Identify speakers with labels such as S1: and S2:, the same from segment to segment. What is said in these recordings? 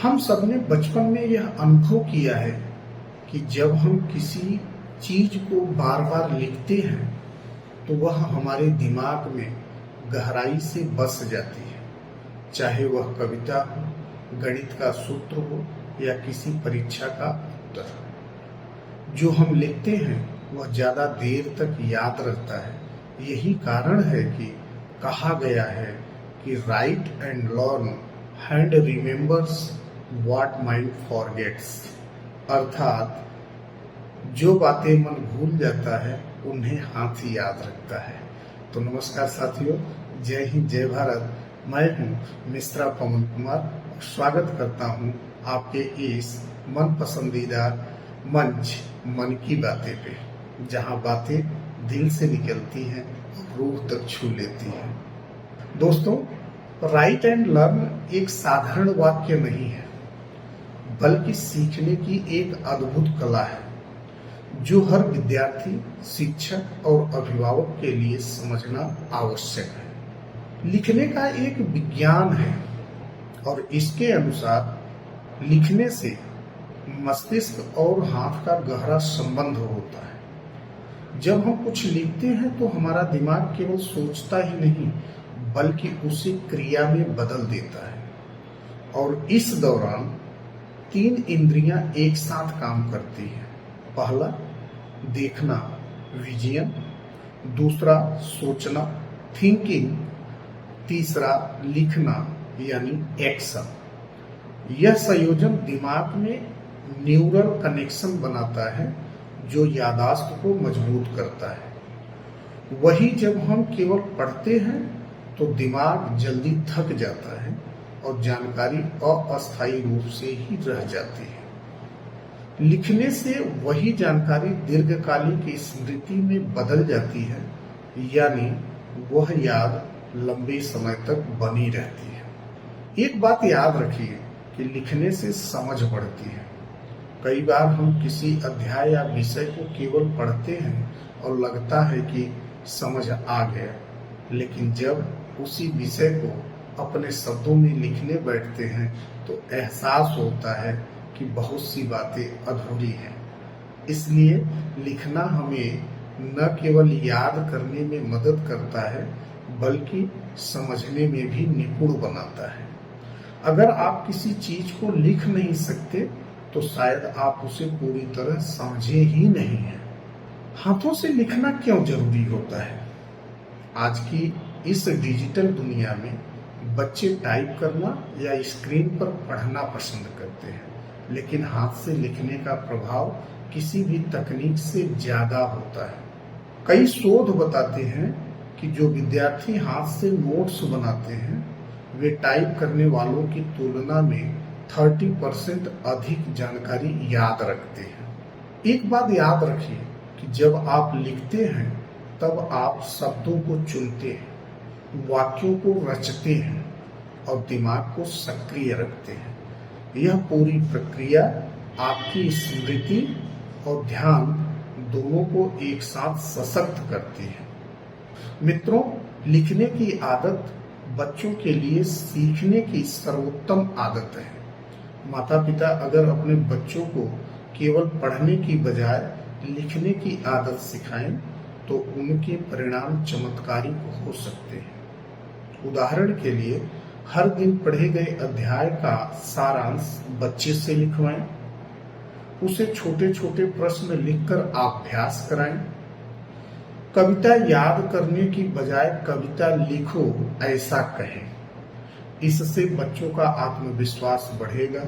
S1: हम सबने बचपन में यह अनुभव किया है कि जब हम किसी चीज को बार बार लिखते हैं तो वह हमारे दिमाग में गहराई से बस जाती है। चाहे वह कविता हो, गणित का सूत्र हो या किसी परीक्षा का उत्तर। जो हम लिखते हैं वह ज्यादा देर तक याद रहता है। यही कारण है कि कहा गया है कि right and learn, hand remembers what mind forgets. अर्थात जो बातें मन भूल जाता है उन्हें हाथ ही याद रखता है। तो नमस्कार साथियों, जय हिंद, जय भारत। मैं हूं मिश्रा पवन कुमार और स्वागत करता हूं आपके इस मन पसंदीदा मंच मन की बातें पे, जहां बातें दिल से निकलती हैं और रूह तक छू लेती हैं। दोस्तों, राइट एंड लर्न एक साधारण वाक्य नहीं है, बल्कि सीखने की एक अद्भुत कला है जो हर विद्यार्थी, शिक्षक और अभिभावक के लिए समझना आवश्यक है। लिखने का एक विज्ञान है और इसके अनुसार लिखने से मस्तिष्क और हाथ का गहरा संबंध होता है। जब हम कुछ लिखते हैं तो हमारा दिमाग केवल सोचता ही नहीं बल्कि उसे क्रिया में बदल देता है, और इस दौरान 3 इंद्रियां एक साथ काम करती हैं। पहला देखना, विजन; दूसरा सोचना, थिंकिंग; तीसरा लिखना यानी एक्शन। यह संयोजन दिमाग में न्यूरल कनेक्शन बनाता है जो याददाश्त को मजबूत करता है। वही जब हम केवल पढ़ते हैं तो दिमाग जल्दी थक जाता है और जानकारी अस्थायी रूप से ही रह जाती है। लिखने से वही जानकारी दीर्घकालिक स्मृति में बदल जाती है, यानी वह याद लंबे समय तक बनी रहती है। एक बात याद रखिए कि लिखने से समझ बढ़ती है। कई बार हम किसी अध्याय या विषय को केवल पढ़ते हैं और लगता है कि समझ आ गया, लेकिन जब उसी विषय को अपने शब्दों में लिखने बैठते हैं तो एहसास होता है कि बहुत सी बातें अधूरी हैं। इसलिए लिखना हमें न केवल याद करने में मदद करता है बल्कि समझने में भी निपुण बनाता है। अगर आप किसी चीज को लिख नहीं सकते तो शायद आप उसे पूरी तरह समझे ही नहीं हैं। हाथों से लिखना क्यों जरूरी होता है? आज की इस डिजिटल दुनिया में बच्चे टाइप करना या स्क्रीन पर पढ़ना पसंद करते हैं, लेकिन हाथ से लिखने का प्रभाव किसी भी तकनीक से ज्यादा होता है। कई शोध बताते हैं कि जो विद्यार्थी हाथ से नोट्स बनाते हैं वे टाइप करने वालों की तुलना में 30% अधिक जानकारी याद रखते हैं। एक बात याद रखिए कि जब आप लिखते हैं तब आप शब्दों को चुनते हैं, वाक्यों को रचते हैं और दिमाग को सक्रिय रखते हैं। यह पूरी प्रक्रिया आपकी स्मृति और ध्यान दोनों को एक साथ सशक्त करती है। मित्रों, लिखने की आदत बच्चों के लिए सीखने की सर्वोत्तम आदत है। माता पिता अगर अपने बच्चों को केवल पढ़ने की बजाय लिखने की आदत सिखाएं तो उनके परिणाम चमत्कारिक हो सकते हैं। उदाहरण के लिए, हर दिन पढ़े गए अध्याय का सारांश बच्चे से लिखवाएं, उसे छोटे छोटे प्रश्न लिखकर अभ्यास कराएं। कविता याद करने की बजाय कविता लिखो ऐसा कहें। इससे बच्चों का आत्मविश्वास बढ़ेगा,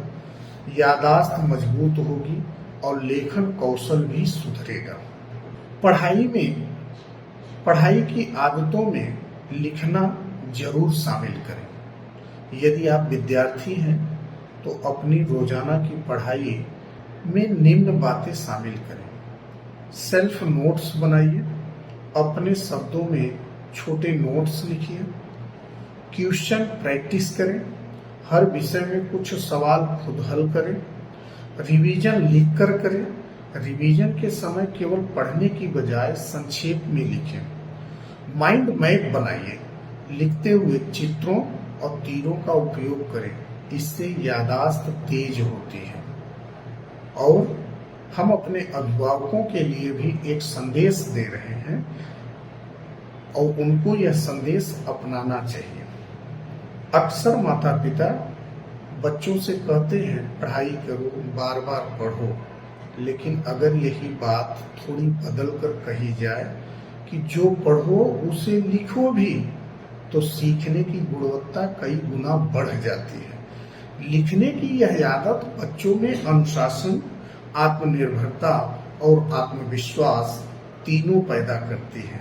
S1: याददाश्त मजबूत होगी और लेखन कौशल भी सुधरेगा। पढ़ाई की आदतों में लिखना जरूर शामिल करें। यदि आप विद्यार्थी हैं तो अपनी रोजाना की पढ़ाई में निम्न बातें शामिल करें। सेल्फ नोट्स बनाइए, अपने शब्दों में छोटे नोट्स लिखिए। क्वेश्चन प्रैक्टिस करें, हर विषय में कुछ सवाल खुद हल करें। रिवीजन लिखकर करें, रिवीजन के समय केवल पढ़ने की बजाय संक्षेप में लिखें। माइंड मैप बनाइए, लिखते हुए चित्रों और तीरों का उपयोग करें। इससे याददाश्त तेज होती है। और हम अपने अभिभावकों के लिए भी एक संदेश दे रहे हैं और उनको यह संदेश अपनाना चाहिए। अक्सर माता पिता बच्चों से कहते हैं पढ़ाई करो, बार बार पढ़ो, लेकिन अगर यही बात थोड़ी बदल कर कही जाए कि जो पढ़ो उसे लिखो भी, तो सीखने की गुणवत्ता कई गुना बढ़ जाती है। लिखने की यह आदत बच्चों में अनुशासन, आत्मनिर्भरता और आत्मविश्वास तीनों पैदा करती है।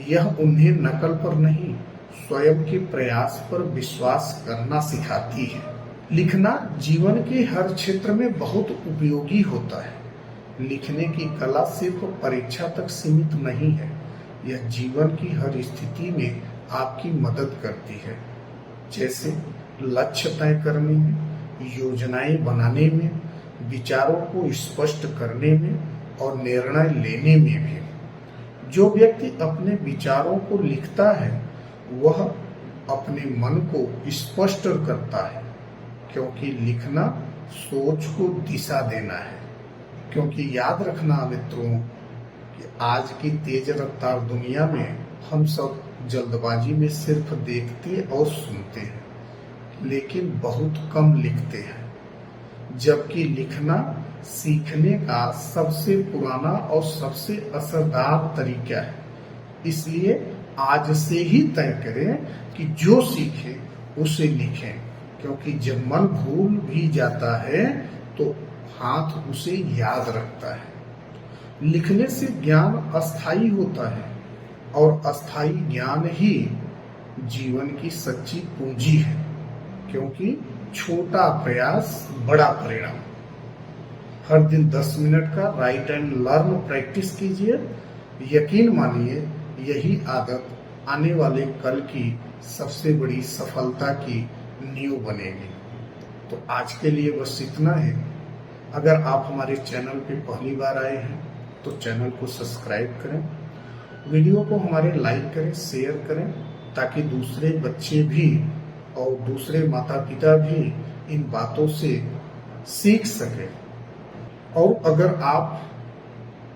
S1: यह उन्हें नकल पर नहीं, स्वयं के प्रयास पर विश्वास करना सिखाती है। लिखना जीवन के हर क्षेत्र में बहुत उपयोगी होता है। लिखने की कला सिर्फ परीक्षा तक सीमित नहीं है, यह जीवन की हर स्थिति में आपकी मदद करती है, जैसे लक्ष्य तय करने में, योजनाएं बनाने में, विचारों को स्पष्ट करने में और निर्णय लेने में भी। जो व्यक्ति अपने विचारों को लिखता है वह अपने मन को स्पष्ट करता है, क्योंकि लिखना सोच को दिशा देना है। क्योंकि याद रखना मित्रों कि आज की तेज रफ्तार दुनिया में हम सब जल्दबाजी में सिर्फ देखते और सुनते हैं, लेकिन बहुत कम लिखते हैं, जबकि लिखना सीखने का सबसे पुराना और सबसे असरदार तरीका है। इसलिए आज से ही तय करें कि जो सीखे उसे लिखें, क्योंकि जब मन भूल भी जाता है तो हाथ उसे याद रखता है। लिखने से ज्ञान अस्थायी होता है और अस्थायी ज्ञान ही जीवन की सच्ची पूंजी है, क्योंकि छोटा प्रयास बड़ा परिणाम। हर दिन 10 मिनट का राइट एंड लर्न प्रैक्टिस कीजिए। यकीन मानिए यही आदत आने वाले कल की सबसे बड़ी सफलता की नींव बनेगी। तो आज के लिए बस इतना है। अगर आप हमारे चैनल पे पहली बार आए हैं तो चैनल को सब्सक्राइब करें, वीडियो को हमारे लाइक करें, शेयर करें, ताकि दूसरे बच्चे भी और दूसरे माता पिता भी इन बातों से सीख सके। और अगर आप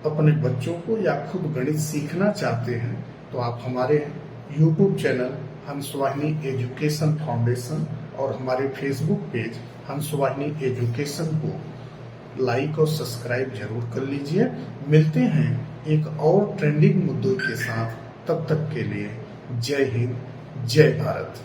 S1: अपने बच्चों को या खुद गणित सीखना चाहते हैं तो आप हमारे YouTube चैनल हंसवाहिनी एजुकेशन फाउंडेशन और हमारे फेसबुक पेज हंसवाहिनी एजुकेशन को लाइक और सब्सक्राइब जरूर कर लीजिए। मिलते हैं एक और ट्रेंडिंग मुद्दों के साथ, तब तक के लिए जय हिंद, जय भारत।